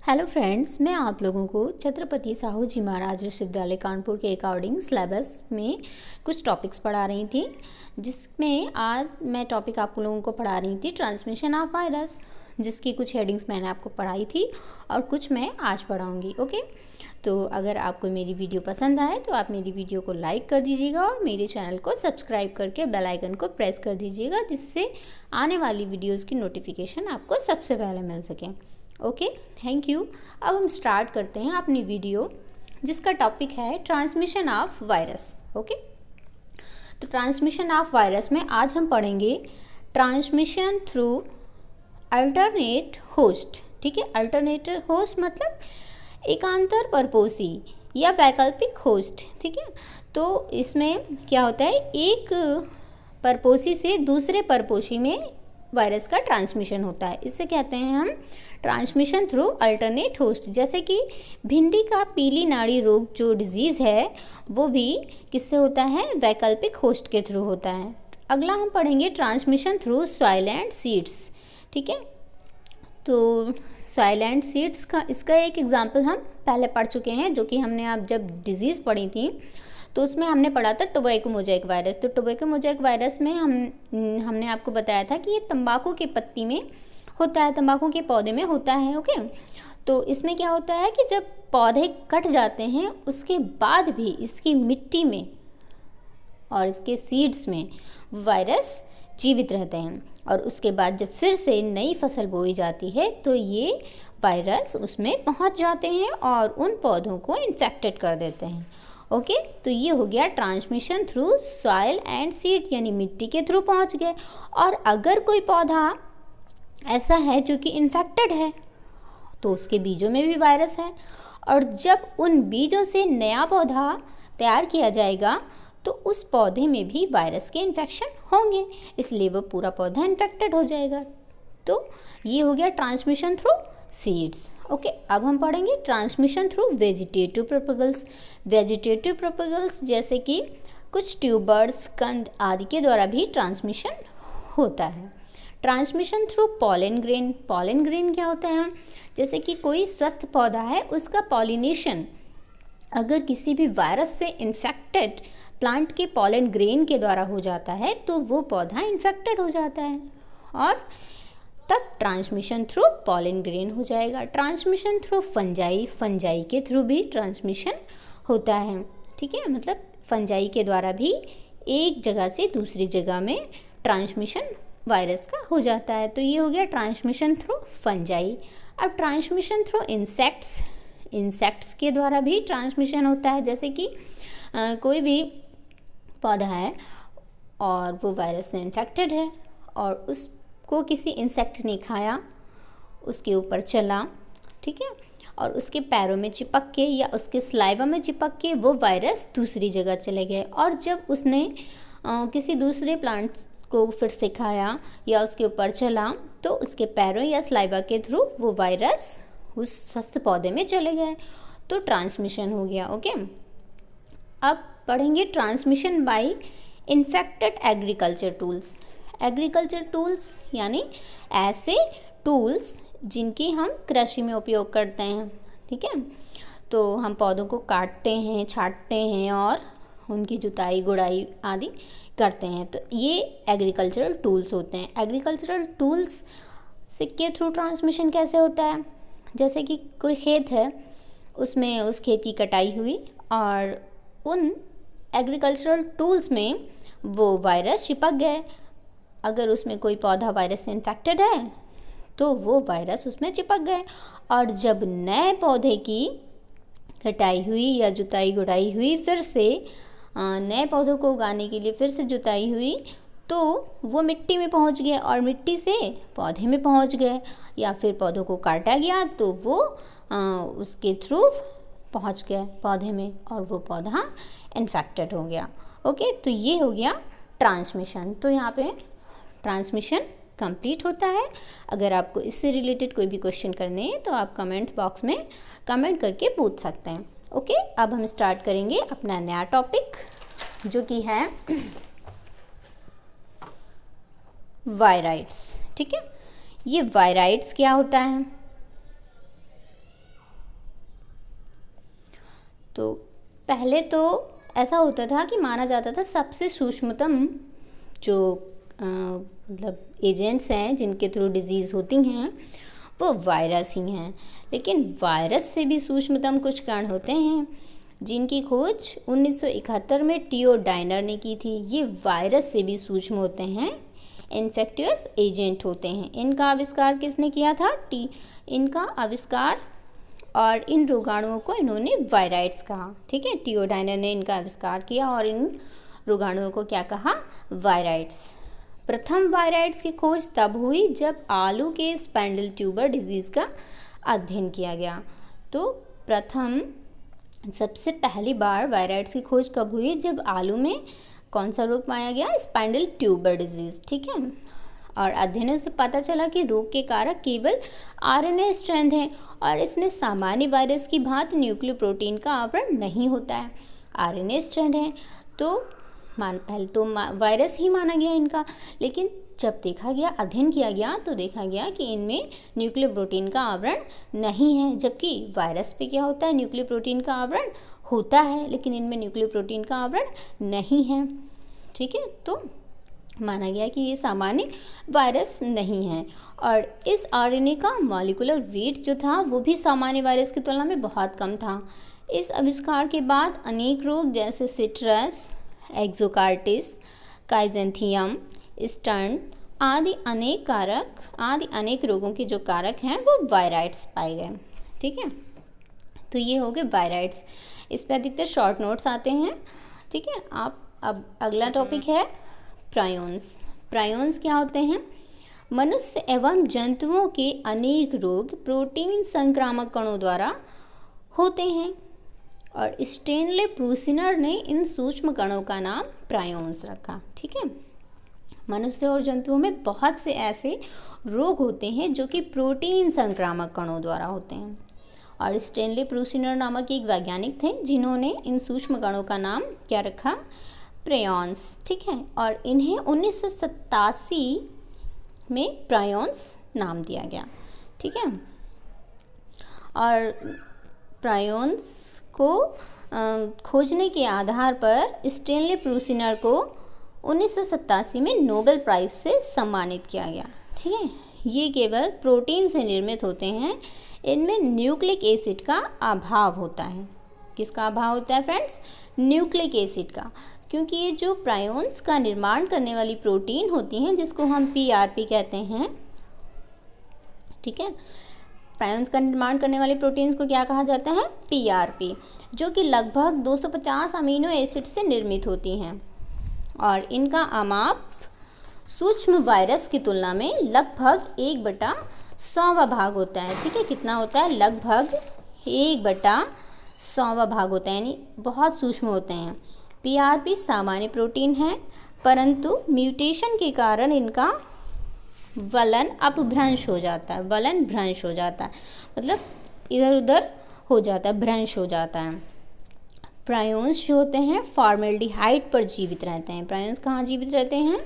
Hello friends, मैं आप लोगों को छत्रपति साहू जी महाराज विश्वविद्यालय कानपुर के अकॉर्डिंग सिलेबस में कुछ टॉपिक्स पढ़ा रही थी, जिसमें आज मैं टॉपिक आप लोगों को पढ़ा रही थी ट्रांसमिशन ऑफ वायरस, जिसकी कुछ हेडिंग्स मैंने आपको पढ़ाई थी और कुछ मैं आज पढ़ाऊँगी। ओके, तो अगर आपको मेरी वीडियो पसंद आए तो आप मेरी वीडियो को लाइक कर दीजिएगा और मेरे चैनल को सब्सक्राइब करके बेल आइकन को प्रेस कर दीजिएगा, जिससे आने वाली वीडियोज़ की नोटिफिकेशन आपको सबसे पहले मिल सके। Okay, thank you. अब हम स्टार्ट करते हैं अपनी वीडियो, जिसका टॉपिक है ट्रांसमिशन ऑफ वायरस। ओके, तो ट्रांसमिशन ऑफ वायरस में आज हम पढ़ेंगे ट्रांसमिशन थ्रू अल्टरनेट होस्ट। ठीक है, अल्टरनेट होस्ट मतलब एकांतर परपोषी या वैकल्पिक होस्ट। ठीक है, तो इसमें क्या होता है, एक परपोषी से दूसरे परपोषी में वायरस का ट्रांसमिशन होता है। इसे कहते हैं हम ट्रांसमिशन थ्रू अल्टरनेट होस्ट। जैसे कि भिंडी का पीली नाड़ी रोग जो डिजीज़ है, वो भी किससे होता है, वैकल्पिक होस्ट के थ्रू होता है। अगला हम पढ़ेंगे transmission through soil and seeds. ठीक है, तो सॉइल एंड सीड्स का इसका एक एग्जाम्पल हम पहले पढ़ चुके हैं, जो कि हमने आप जब डिजीज़ पढ़ी थी तो उसमें हमने पढ़ा था टोबैको मोज़ेक वायरस। तो टोबैको मोज़ेक वायरस में हमने आपको बताया था कि ये तंबाकू के पत्ती में होता है, तंबाकू के पौधे में होता है। ओके, तो इसमें क्या होता है कि जब पौधे कट जाते हैं उसके बाद भी इसकी मिट्टी में और इसके सीड्स में वायरस जीवित रहते हैं, और उसके बाद जब फिर से नई फसल बोई जाती है तो ये वायरस उसमें पहुंच जाते हैं और उन पौधों को इन्फेक्टेड कर देते हैं। ओके, तो ये हो गया transmission through soil and seed, यानी मिट्टी के थ्रू पहुंच गए। और अगर कोई पौधा ऐसा है जो कि इन्फेक्टेड है तो उसके बीजों में भी वायरस है, और जब उन बीजों से नया पौधा तैयार किया जाएगा तो उस पौधे में भी वायरस के इन्फेक्शन होंगे, इसलिए वो पूरा पौधा इन्फेक्टेड हो जाएगा। तो ये हो गया ट्रांसमिशन थ्रू सीड्स। ओके, अब हम पढ़ेंगे ट्रांसमिशन थ्रू वेजिटेटिव प्रोपेगल्स। वेजिटेटिव प्रोपेगल्स जैसे कि कुछ ट्यूबर्स, कंद आदि के द्वारा भी ट्रांसमिशन होता है। Transmission through pollen grain. Pollen grain क्या होता है, जैसे कि कोई स्वस्थ पौधा है, उसका पॉलिनेशन अगर किसी भी वायरस से इन्फेक्टेड प्लांट के पॉलन ग्रेन के द्वारा हो जाता है तो वो पौधा इन्फेक्टेड हो जाता है और तब ट्रांसमिशन थ्रू पॉलन ग्रेन हो जाएगा। Transmission through fungi. फंजाई के थ्रू भी ट्रांसमिशन होता है। ठीक है, मतलब फंजाई के द्वारा भी एक जगह से दूसरी जगह में ट्रांसमिशन वायरस का हो जाता है। तो ये हो गया ट्रांसमिशन थ्रू फंजाई। अब ट्रांसमिशन थ्रू इंसेक्ट्स। इंसेक्ट्स के द्वारा भी ट्रांसमिशन होता है, जैसे कि कोई भी पौधा है और वो वायरस से इन्फेक्टेड है और उसको किसी इंसेक्ट ने खाया, उसके ऊपर चला, ठीक है, और उसके पैरों में चिपक के या उसके सलाइवा में चिपक के वो वायरस दूसरी जगह चले गए, और जब उसने किसी दूसरे प्लांट को फिर से खाया या उसके ऊपर चला तो उसके पैरों या सलाइवा के थ्रू वो वायरस उस स्वस्थ पौधे में चले गए, तो ट्रांसमिशन हो गया। ओके, अब पढ़ेंगे transmission by infected agriculture tools. Agriculture tools यानी ऐसे टूल्स जिनकी हम कृषि में उपयोग करते हैं। ठीक है, तो हम पौधों को काटते हैं, छांटते हैं और उनकी जुताई गुड़ाई आदि करते हैं, तो ये एग्रीकल्चरल टूल्स होते हैं। एग्रीकल्चरल टूल्स से के थ्रू ट्रांसमिशन कैसे होता है, जैसे कि कोई खेत है, उसमें उस खेत की कटाई हुई और उन एग्रीकल्चरल टूल्स में वो वायरस चिपक गए। अगर उसमें कोई पौधा वायरस से इन्फेक्टेड है तो वो वायरस उसमें चिपक गए, और जब नए पौधे की कटाई हुई या जुताई गुड़ाई हुई, फिर से नए पौधों को उगाने के लिए फिर से जुताई हुई, तो वो मिट्टी में पहुंच गए और मिट्टी से पौधे में पहुंच गए, या फिर पौधों को काटा गया तो वो उसके थ्रू पहुंच गए पौधे में और वो पौधा इन्फेक्टेड हो गया। ओके, तो ये हो गया ट्रांसमिशन। तो यहाँ पे ट्रांसमिशन कंप्लीट होता है। अगर आपको इससे रिलेटेड कोई भी क्वेश्चन करने हैं तो आप कमेंट बॉक्स में कमेंट करके पूछ सकते हैं। ओके, अब हम स्टार्ट करेंगे अपना नया टॉपिक, जो कि है वायराइड्स। ठीक है, ये वायराइड्स क्या होता है, तो पहले तो ऐसा होता था कि माना जाता था सबसे सूक्ष्मतम जो मतलब एजेंट्स हैं जिनके थ्रू डिजीज़ होती हैं वो वायरस ही हैं, लेकिन वायरस से भी सूक्ष्मतम कुछ कण होते हैं जिनकी खोज 1971 में टीओ डाइनर ने की थी। ये वायरस से भी सूक्ष्म होते हैं, इन्फेक्टियस एजेंट होते हैं। इनका आविष्कार किसने किया था? इनका आविष्कार और इन रोगाणुओं को इन्होंने वायराइड्स कहा। ठीक है, टीओ डाइनर ने इनका आविष्कार किया और इन रोगाणुओं को क्या कहा? वायराइड्स। प्रथम वायराइड्स की खोज तब हुई जब आलू के स्पैंडल ट्यूबर डिजीज़ का अध्ययन किया गया। तो प्रथम सबसे पहली बार वायराइड्स की खोज कब हुई? जब आलू में कौन सा रोग पाया गया? Spindle tuber disease. ठीक है, और अध्ययनों से पता चला कि रोग के कारक केवल आरएनए स्ट्रैंड है और इसमें सामान्य वायरस की भांति न्यूक्लियोप्रोटीन का आवरण नहीं होता है। आरएनए स्ट्रैंड है तो पहले तो वायरस ही माना गया इनका, लेकिन जब देखा गया, अध्ययन किया गया तो देखा गया कि इनमें न्यूक्लियोप्रोटीन का आवरण नहीं है, जबकि वायरस पे क्या होता है? न्यूक्लियोप्रोटीन का आवरण होता है, लेकिन इनमें न्यूक्लियोप्रोटीन का आवरण नहीं है। ठीक है, तो माना गया कि ये सामान्य वायरस नहीं है। और इस आरएनए का मॉलिक्यूलर वेट जो था वो भी सामान्य वायरस की तुलना में बहुत कम था। इस आविष्कार के बाद अनेक रोग जैसे सिट्रस, एक्सोकार्टिस, काइजेंथियम, स्टर्न आदि अनेक रोगों के जो कारक हैं वो वायराइड्स पाए गए। ठीक है, तो ये हो गए वायराइड्स। इस पर अधिकतर शॉर्ट नोट्स आते हैं। ठीक है, आप अब अगला टॉपिक है प्रायोन्स। प्रायोन्स क्या होते हैं? मनुष्य एवं जंतुओं के अनेक रोग प्रोटीन संक्रामक कणों द्वारा होते हैं और स्टेनले प्रूसिनर ने इन सूक्ष्म कणों का नाम प्रायोन्स रखा। ठीक है, मनुष्य और जंतुओं में बहुत से ऐसे रोग होते हैं जो कि प्रोटीन संक्रामक कणों द्वारा होते हैं और स्टेनले प्रूसिनर नामक एक वैज्ञानिक थे जिन्होंने इन सूक्ष्म कणों का नाम क्या रखा? प्रायोन्स। ठीक है, और इन्हें 1987 में प्रायोन्स नाम दिया गया। ठीक है, और प्रायोन्स को खोजने के आधार पर स्टेनले प्रूसिनर को 1987 में नोबेल प्राइज़ से सम्मानित किया गया। ठीक है, ये केवल प्रोटीन से निर्मित होते हैं, इनमें न्यूक्लिक एसिड का अभाव होता है। किसका अभाव होता है फ्रेंड्स? न्यूक्लिक एसिड का, क्योंकि ये जो प्रायोन्स का निर्माण करने वाली प्रोटीन होती हैं जिसको हम पीआरपी कहते हैं। ठीक है, प्रायोन्स का निर्माण करने वाली प्रोटीन्स को क्या कहा जाता है? पीआरपी, जो कि लगभग 250 अमीनो एसिड से निर्मित होती हैं और इनका अमाप सूक्ष्म वायरस की तुलना में लगभग 1/100 भाग होता है। ठीक है, कितना होता है? लगभग 1/100 भाग होता है, यानी बहुत सूक्ष्म होते हैं। पीआरपी सामान्य प्रोटीन है, परंतु म्यूटेशन के कारण इनका वलन अपभ्रंश हो जाता है। वलन भ्रंश हो जाता है, मतलब इधर उधर हो जाता है, भ्रंश हो जाता है। प्रायोन्स जो होते हैं फॉर्मेल्डिहाइड पर जीवित रहते हैं। प्रायोन्स कहाँ जीवित रहते हैं?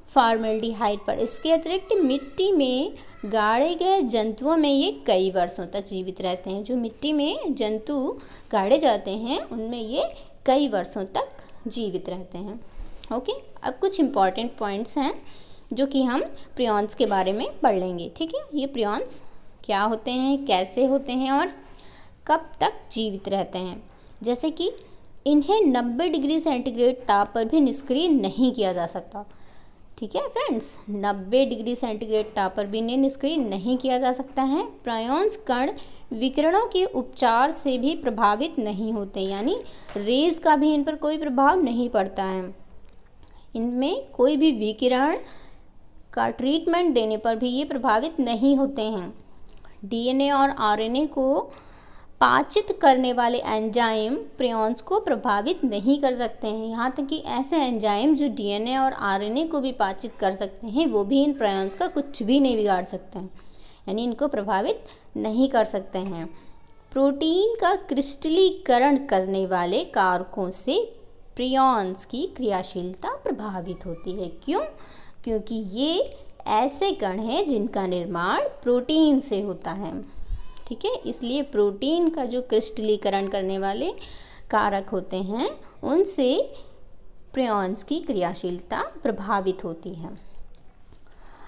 फॉर्मेल्डिहाइड पर। इसके अतिरिक्त मिट्टी में गाड़े गए जंतुओं में ये कई वर्षों तक जीवित रहते हैं। जो मिट्टी में जंतु गाड़े जाते हैं उनमें ये कई वर्षों तक जीवित रहते हैं। ओके, अब कुछ इम्पॉर्टेंट पॉइंट्स हैं जो कि हम प्रायोन्स के बारे में पढ़ लेंगे। ठीक है, ये प्रायोन्स क्या होते हैं, कैसे होते हैं और कब तक जीवित रहते हैं। जैसे कि इन्हें 90 डिग्री सेंटीग्रेड ताप पर भी निष्क्रिय नहीं किया जा सकता। ठीक है फ्रेंड्स, 90 डिग्री सेंटीग्रेड ताप पर भी इन्हें निष्क्रिय नहीं किया जा सकता है। प्रायोन्स कण विकिरणों के उपचार से भी प्रभावित नहीं होते, यानी रेज का भी इन पर कोई प्रभाव नहीं पड़ता है। इनमें कोई भी विकिरण का ट्रीटमेंट देने पर भी ये प्रभावित नहीं होते हैं। डीएनए और आरएनए को पाचित करने वाले एंजाइम प्रायोन्स को प्रभावित नहीं कर सकते हैं। यहाँ तक कि ऐसे एंजाइम जो डीएनए और आरएनए को भी पाचित कर सकते हैं वो भी इन प्रायोन्स का कुछ भी नहीं बिगाड़ सकते हैं, यानी इनको प्रभावित नहीं कर सकते हैं। प्रोटीन का क्रिस्टलीकरण करने वाले कारकों से प्रायोन्स की क्रियाशीलता प्रभावित होती है। क्यों? क्योंकि ये ऐसे कण हैं जिनका निर्माण प्रोटीन से होता है। ठीक है। इसलिए प्रोटीन का जो क्रिस्टलीकरण करने वाले कारक होते हैं उनसे प्रियॉन्स की क्रियाशीलता प्रभावित होती है।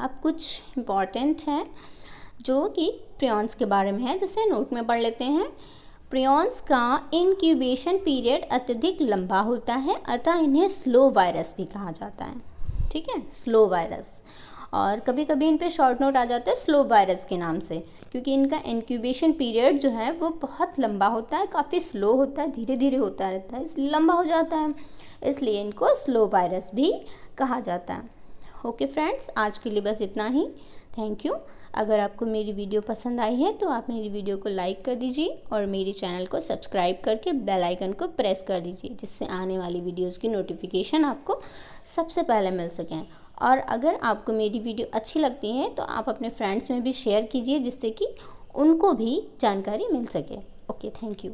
अब कुछ इम्पॉर्टेंट है जो कि प्रियॉन्स के बारे में है, जैसे नोट में पढ़ लेते हैं। प्रियॉन्स का इंक्यूबेशन पीरियड अत्यधिक लंबा होता है, अतः इन्हें स्लो वायरस भी कहा जाता है, ठीक है, स्लो वायरस। और कभी कभी इन पे शॉर्ट नोट आ जाता है स्लो वायरस के नाम से, क्योंकि इनका इंक्यूबेशन पीरियड जो है वो बहुत लंबा होता है, काफ़ी स्लो होता है, धीरे धीरे होता रहता है, इसलिए लंबा हो जाता है, इसलिए इनको स्लो वायरस भी कहा जाता है। ओके फ्रेंड्स, आज के लिए बस इतना ही। Thank you. अगर आपको मेरी वीडियो पसंद आई है तो आप मेरी वीडियो को लाइक कर दीजिए और मेरे चैनल को सब्सक्राइब करके बेल आइकन को प्रेस कर दीजिए, जिससे आने वाली वीडियोस की नोटिफिकेशन आपको सबसे पहले मिल सकें। और अगर आपको मेरी वीडियो अच्छी लगती है तो आप अपने फ्रेंड्स में भी शेयर कीजिए, जिससे कि उनको भी जानकारी मिल सके। Okay, thank you.